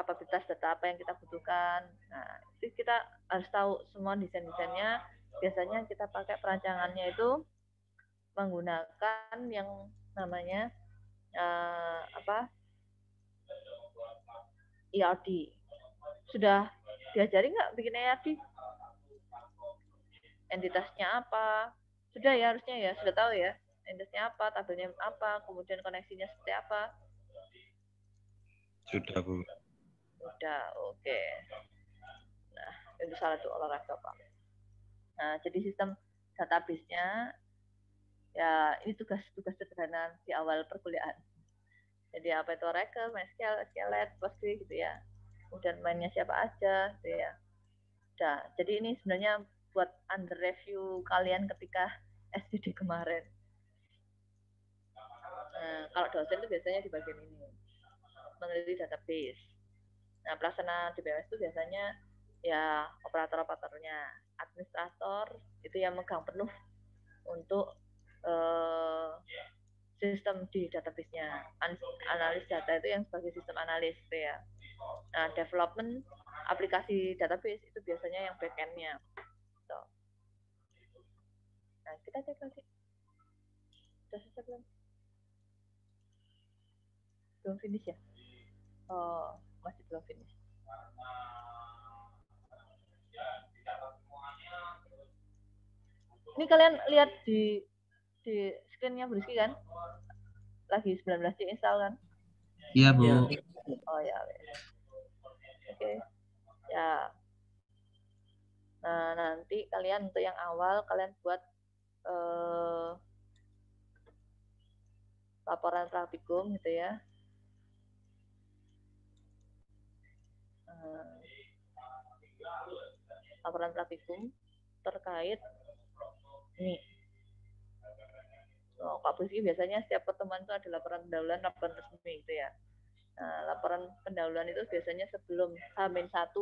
kapabilitas data apa yang kita butuhkan. Nah, itu kita harus tahu semua desain-desainnya. Biasanya kita pakai perancangannya itu menggunakan yang namanya ERD. Sudah diajari nggak bikin ERD? Entitasnya apa? Sudah ya harusnya ya, sudah tahu ya. Entitasnya apa, tabelnya apa, kemudian koneksinya seperti apa. Sudah, Bu. Sudah, oke. Nah, itu salah satu olahraga, Pak. Nah, jadi sistem database-nya, ya ini tugas-tugas sederhana di awal perkuliahan. Jadi apa itu Oracle, MySQL, SQLite, Postgre gitu ya. Kemudian mainnya siapa aja gitu ya. Nah, jadi ini sebenarnya buat under review kalian ketika SDD kemarin. Nah, kalau dosen itu biasanya di bagian ini, meneliti database. Nah, pelaksana DBMS itu biasanya ya operator-operatornya, administrator itu yang megang penuh untuk sistem di database-nya. Analis data itu yang sebagai sistem analis gitu ya. Nah, development aplikasi database itu biasanya yang back-end-nya. So. Nah, kita cek lagi. Sudah selesai belum? Belum finish ya? Oh, masih belum finish. Ini kalian lihat di screen-nya Bu Rizky kan? Lagi 19C install kan? Iya, Bu. Oh ya. Oke. Ya. Nah, nanti kalian untuk yang awal kalian buat laporan praktikum gitu ya. Laporan praktikum terkait ini. Oh, Pak Rizky biasanya setiap pertemuan itu ada laporan pendahuluan, laporan resmi gitu ya. Nah, laporan pendahuluan itu biasanya sebelum H-1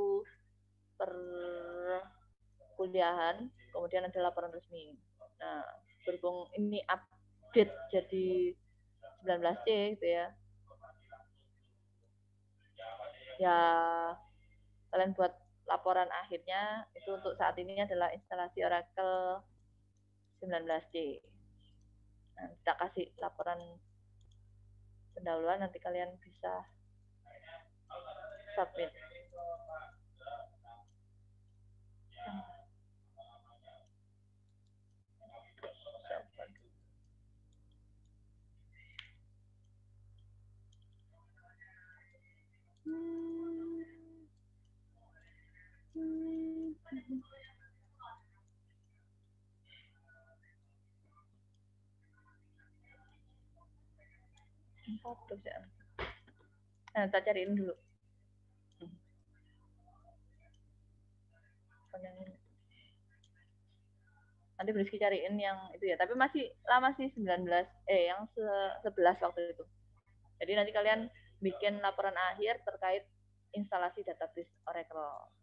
per kuliahan, kemudian ada laporan resmi. Nah, berhubung ini update jadi 19C gitu ya. Ya, kalian buat laporan akhirnya itu untuk saat ini adalah instalasi Oracle 19C. Nah, kita kasih laporan pendahuluan, nanti kalian bisa submit. Nah, kita cariin dulu. Nanti Rizky cariin yang itu ya, tapi masih lama sih 11 waktu itu. Jadi nanti kalian bikin laporan akhir terkait instalasi database Oracle.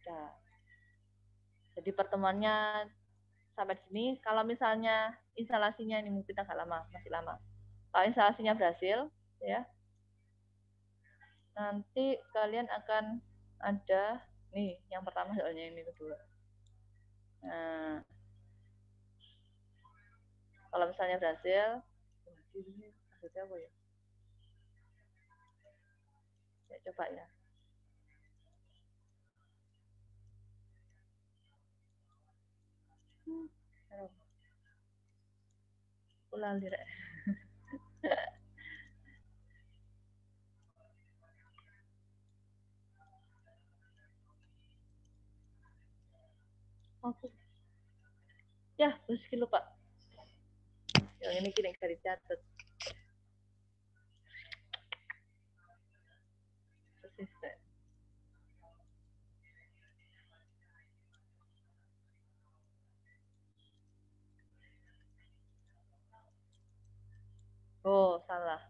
Nah, jadi pertemuannya sampai di sini. Kalau misalnya instalasinya ini mungkin agak lama, masih lama. Kalau instalasinya berhasil, ya, nanti kalian akan ada nih yang pertama soalnya ini kedua. Nah, kalau misalnya berhasil, apa ya? Ya, coba ya. Ulang direk. Oke. Ya, Rizky lupa. Yang ini kira kira dicatat. Persisten. Oh, salah.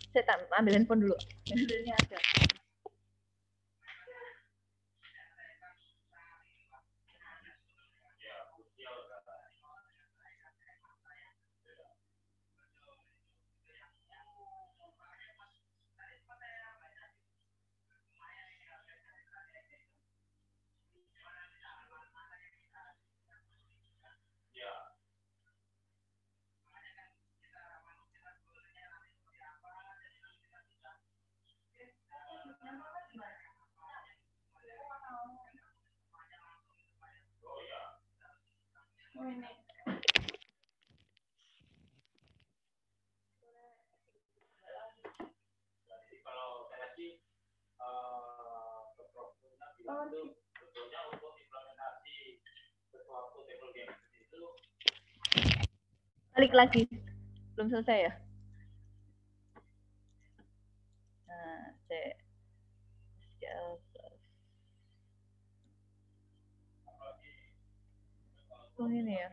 Saya tak ambil handphone dulu. Handphonenya ada. Balik lagi, belum selesai ya? Nah, oh ini ya.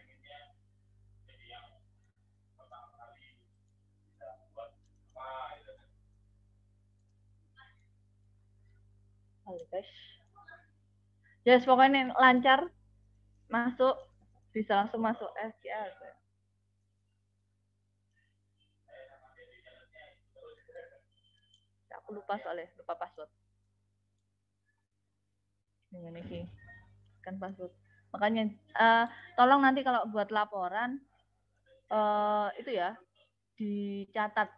Halo guys. Yes, pokoknya lancar masuk, bisa langsung masuk SQL. Aku lupa soalnya, lupa password. Ini sih, kan password. Makanya tolong nanti kalau buat laporan itu ya dicatat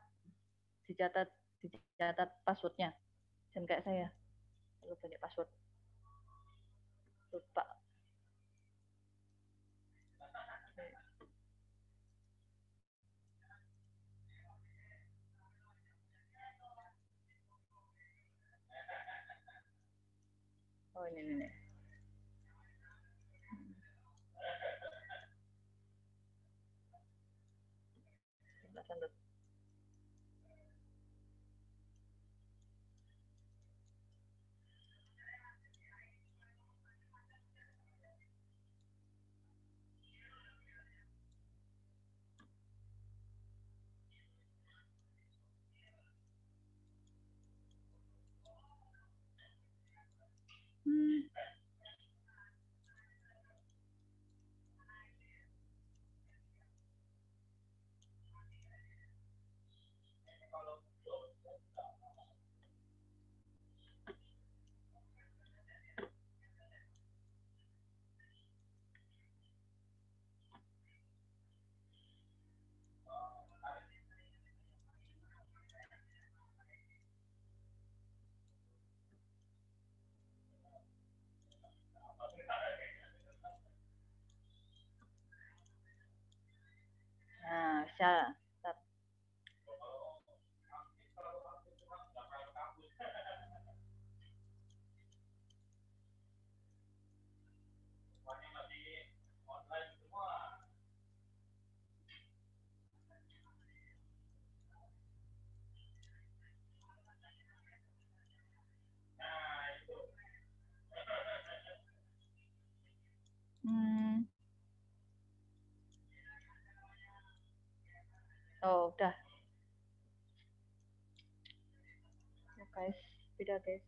passwordnya. Jangan kayak saya, terlalu banyak password. Lupa. Oh ini. Nah, bisa. Oh, udah. Oh, guys, beda guys.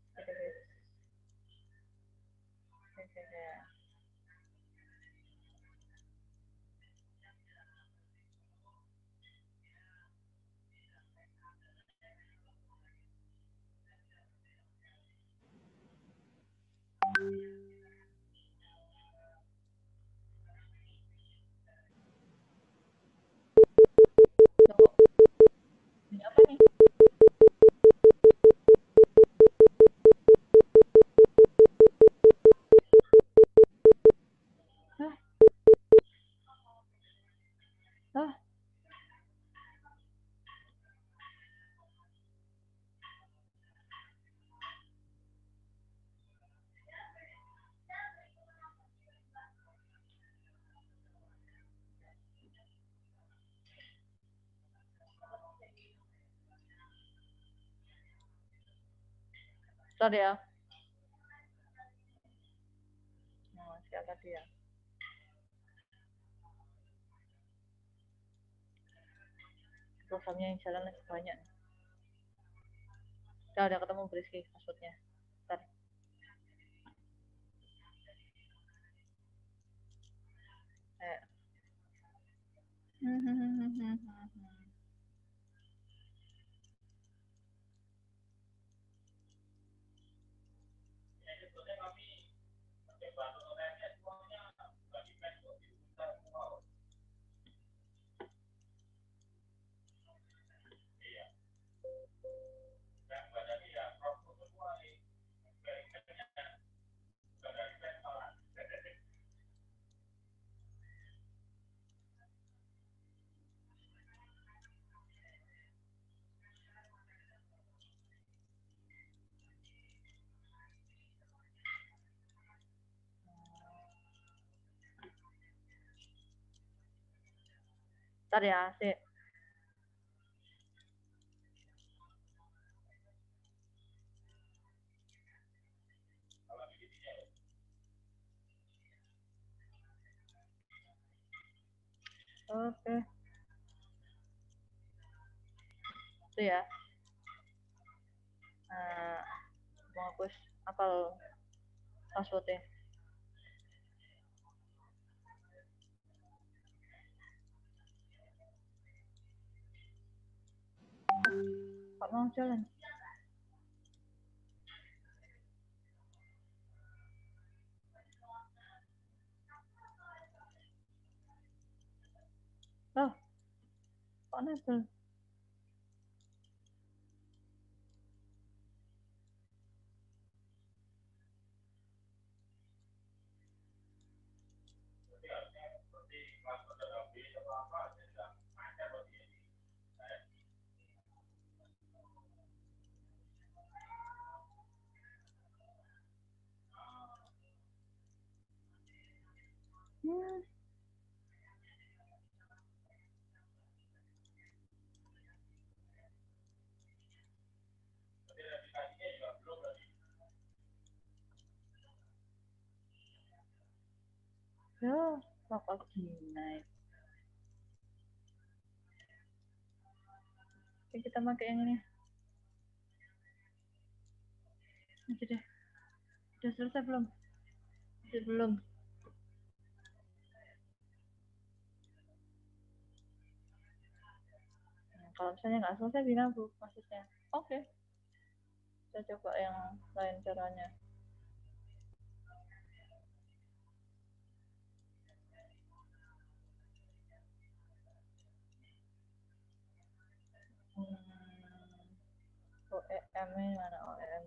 Ini apa nih? Hah? Sorry ya. Oh, siapa dia? Programnya yang jalan lagi banyak. Udah ketemu Briski passwordnya. Bentar. Ntar ya, sih. Oke. Itu ya. Nah, mau hapus apal passwordnya. Pak mau jalan. Oh, kok nebel? Ya, bakal gini. Oke, kita pakai yang ini. Aja deh. Udah selesai belum? Masih belum. Nah, kalau misalnya nggak selesai bilang Bu, maksudnya. Oke. Saya coba yang lain caranya. OEM-nya mana OEM?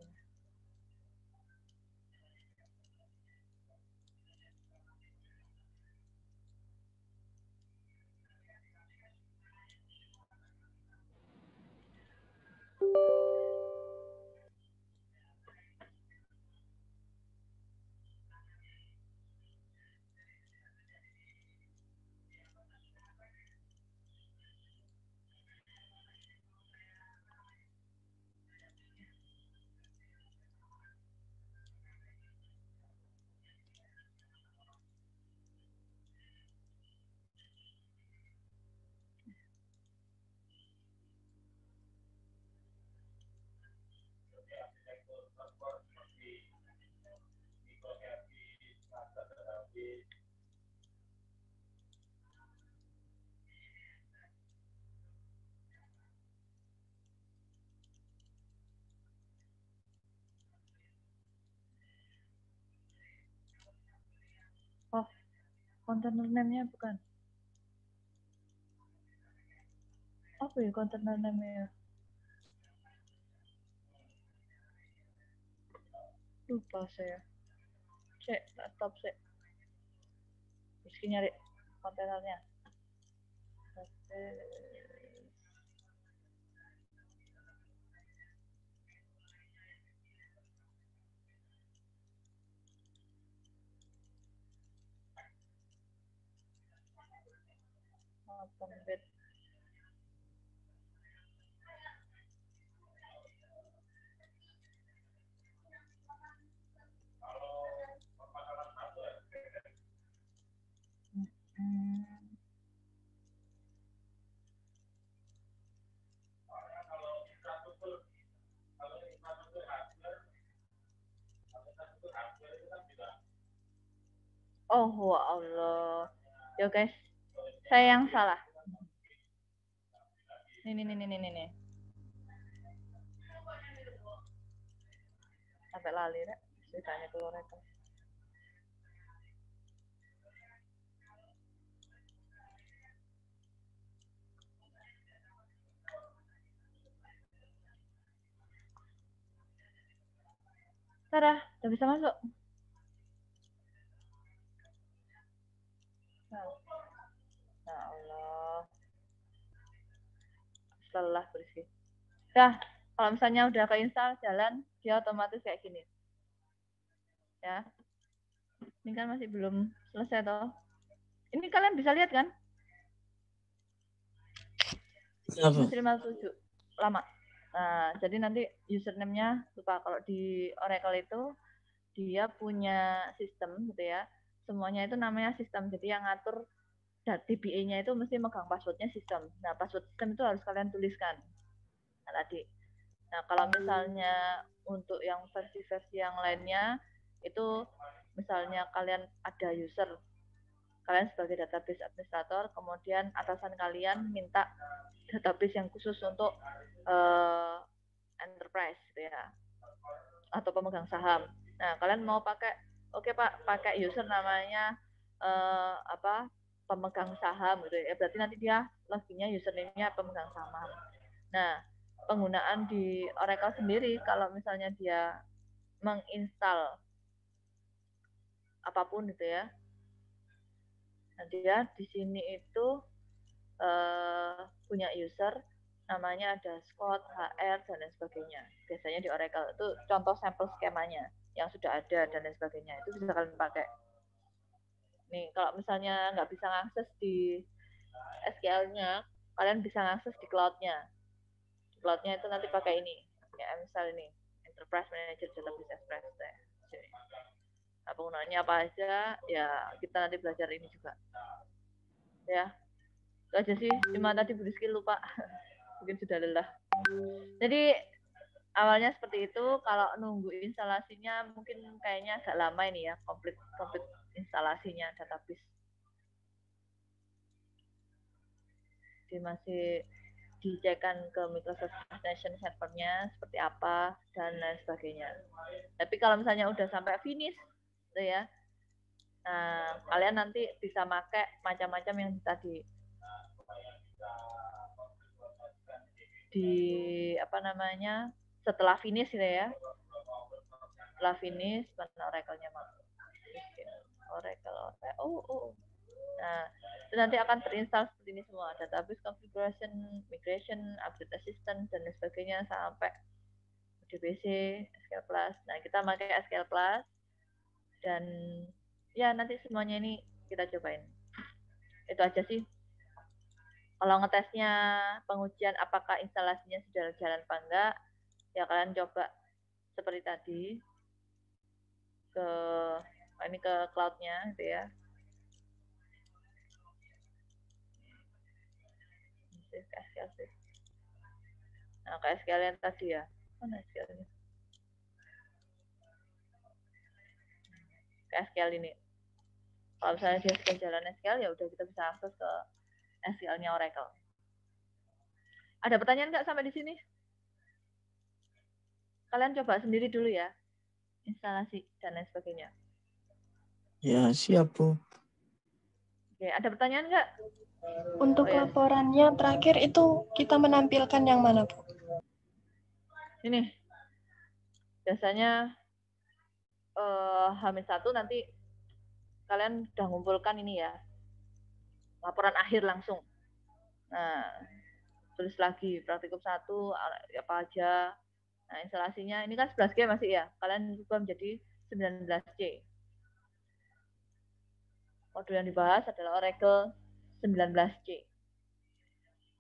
Oh, container name-nya bukan. Apa ya container name-nya? Lupa saya. Cek laptop saya. Meski nyari kontainernya. Oke. Pembet. Oh, wa Allah. Yo guys, saya yang salah. Nih. Sampai lali rek, ceritanya keluar itu. Tada, udah bisa masuk. Nah, ya Allah. Lelah bersih. Dah, kalau misalnya udah keinstall jalan, dia otomatis kayak gini. Ya. Ini kan masih belum selesai toh. Ini kalian bisa lihat kan? Masih 57 lama. Nah, jadi nanti username-nya lupa. Kalau di Oracle itu dia punya sistem gitu ya. Semuanya itu namanya sistem. Jadi yang ngatur DBA-nya itu mesti megang password-nya sistem. Nah, password sistem itu harus kalian tuliskan. Nah, tadi. Nah, kalau misalnya untuk yang versi-versi yang lainnya itu misalnya kalian ada user, kalian sebagai database administrator, kemudian atasan kalian minta database yang khusus untuk enterprise gitu ya, atau pemegang saham. Nah, kalian mau pakai, oke Pak, pakai user namanya pemegang saham gitu ya. Berarti nanti dia loginnya username-nya pemegang saham. Nah, penggunaan di Oracle sendiri kalau misalnya dia menginstal apapun gitu ya. Nah, dia di sini itu punya user namanya ada Scott, HR, dan lain sebagainya. Biasanya di Oracle itu contoh sampel skemanya yang sudah ada dan lain sebagainya. Itu bisa kalian pakai. Nih, kalau misalnya nggak bisa ngakses di SQL-nya, kalian bisa ngakses di cloud-nya. Di cloud-nya itu nanti pakai ini. Ya, misal ini, Enterprise Manager Database Express. Nah, penggunaannya apa aja, ya kita nanti belajar ini juga. Ya, itu aja sih. Cuma tadi Bu Rizky lupa. Mungkin sudah lelah. Jadi awalnya seperti itu. Kalau nunggu instalasinya mungkin kayaknya agak lama ini ya, komplit instalasinya database. Jadi masih dicekkan ke Microsoft Station Server-nya seperti apa dan lain sebagainya. Tapi kalau misalnya udah sampai finish, gitu ya. Nah, kalian nanti bisa pakai macam-macam yang tadi di setelah finish gitu ya. Setelah finish, mana Oracle-nya Oracle. Nah, itu nanti akan terinstall seperti ini semua, database configuration, migration, update assistant dan lain sebagainya sampai DBC, SQL Plus. Nah, kita pakai SQL Plus dan ya nanti semuanya ini kita cobain. Itu aja sih. Kalau ngetesnya pengujian apakah instalasinya sudah jalan apa enggak, ya kalian coba seperti tadi ke cloud-nya gitu ya. Nah, ke SQL yang tadi ya. Mana SQL-nya? Ke SQL ini. Kalau misalnya dia sudah jalan SQL, ya udah kita bisa akses ke SQL-nya Oracle. Ada pertanyaan nggak sampai di sini? Kalian coba sendiri dulu ya, instalasi dan lain sebagainya. Ya, siap, Bu. Oke, ada pertanyaan nggak? Untuk laporannya terakhir itu kita menampilkan yang mana, Bu? Ini, biasanya H-1 nanti kalian udah ngumpulkan ini ya, laporan akhir langsung. Nah, tulis lagi praktikum 1 apa aja. Nah, instalasinya ini kan 11G masih ya. Kalian juga menjadi 19C. Modul yang dibahas adalah Oracle 19C.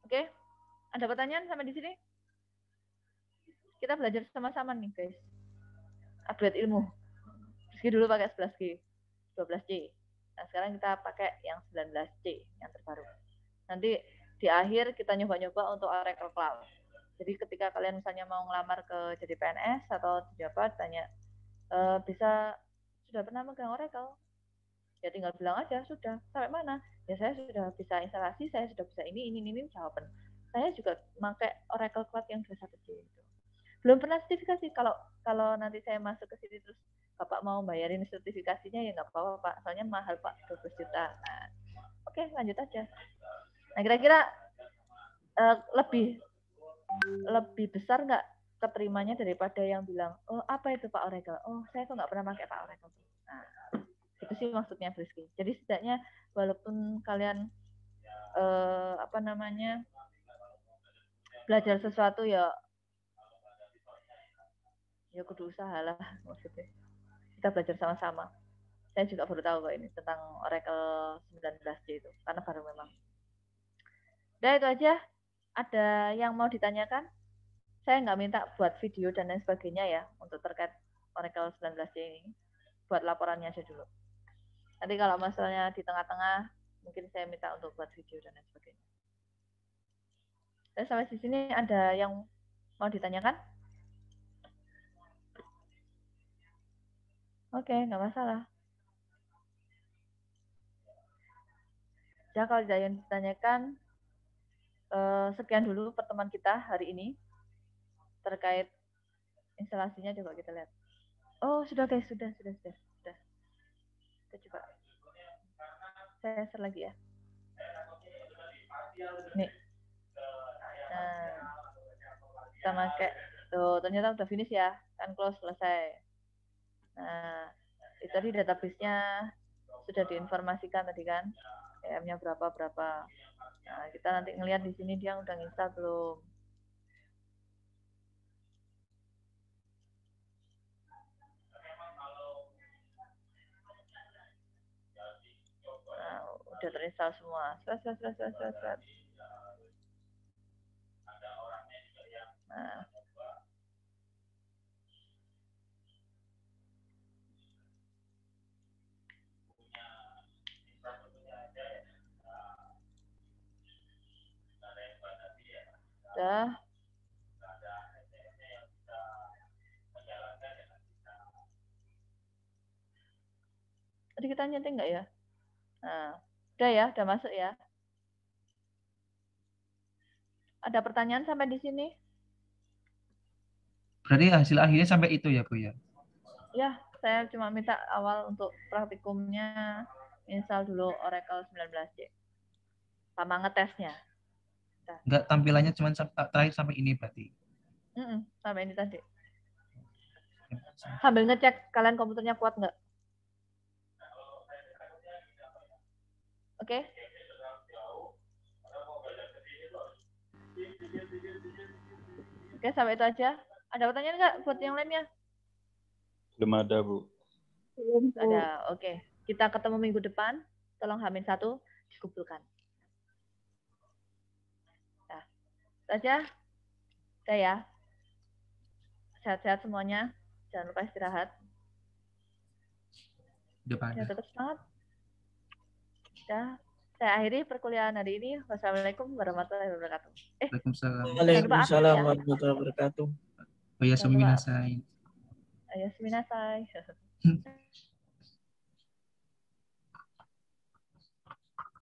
Oke? Ada pertanyaan sampai di sini? Kita belajar sama-sama nih, guys. Upgrade ilmu. Meski dulu pakai 11G, 12C. Nah, sekarang kita pakai yang 19C, yang terbaru. Nanti di akhir kita nyoba-nyoba untuk Oracle Cloud. Jadi ketika kalian misalnya mau ngelamar ke jadi PNS atau pejabat, tanya, bisa sudah pernah megang Oracle? Ya tinggal bilang aja, sudah. Sampai mana? Ya saya sudah bisa instalasi, saya sudah bisa ini jawaban. Saya juga pakai Oracle Cloud yang 21C itu. Belum pernah sertifikasi. Kalau nanti saya masuk ke sini terus Bapak mau bayarin sertifikasinya, ya nggak apa-apa Pak. Soalnya mahal Pak, 12 juta. Nah, oke, lanjut aja. Nah, kira-kira lebih besar nggak keterimanya daripada yang bilang, oh apa itu Pak Oracle? Oh saya kok nggak pernah pakai Pak Oracle. Nah, itu sih maksudnya Rizky. Jadi setidaknya walaupun kalian belajar sesuatu ya kudu usaha lah maksudnya. Kita belajar sama-sama. Saya juga baru tahu kok ini tentang Oracle 19C itu karena baru memang. Udah itu aja. Ada yang mau ditanyakan? Saya nggak minta buat video dan lain sebagainya ya, untuk terkait Oracle 19C ini. Buat laporannya aja dulu. Nanti kalau masalahnya di tengah-tengah, mungkin saya minta untuk buat video dan lain sebagainya. Dan sampai di sini ada yang mau ditanyakan? Oke, nggak masalah. Ya, kalau ada yang ditanyakan, sekian dulu pertemuan kita hari ini terkait instalasinya. Coba kita lihat. Oh, sudah guys, sudah. Kita coba. Saya share lagi ya. Nih. Nah, kita pakai. Tuh, ternyata udah finish ya. Kan close, selesai. Nah, itu tadi database-nya sudah diinformasikan tadi kan. EM-nya berapa. Nah, kita nanti ngelihat di sini dia udah install belum. Nah, udah terinstall semua. Seret. Nah. Udah. Tadi kita nyeting nggak ya? Nah, udah ya, udah masuk ya. Ada pertanyaan sampai di sini? Berarti hasil akhirnya sampai itu ya, Bu ya? Ya, saya cuma minta awal untuk praktikumnya install dulu Oracle 19C. Sama ngetesnya. Enggak, tampilannya cuma terakhir sampai ini berarti? Sampai ini tadi. Sambil ngecek kalian komputernya kuat nggak? Oke? Oke, sampai itu aja. Ada pertanyaan nggak buat yang lainnya? Belum ada, Bu. Belum ada. Oke. Kita ketemu minggu depan. Tolong H-1 dikumpulkan. Nah, itu aja. Udah ya. Sehat-sehat semuanya. Jangan lupa istirahat. Ya, tetap semangat. Ya, saya akhiri perkuliahan hari ini. Wassalamualaikum warahmatullahi wabarakatuh. Waalaikumsalam warahmatullahi wabarakatuh. Oyasuminasai. Oyasuminasai.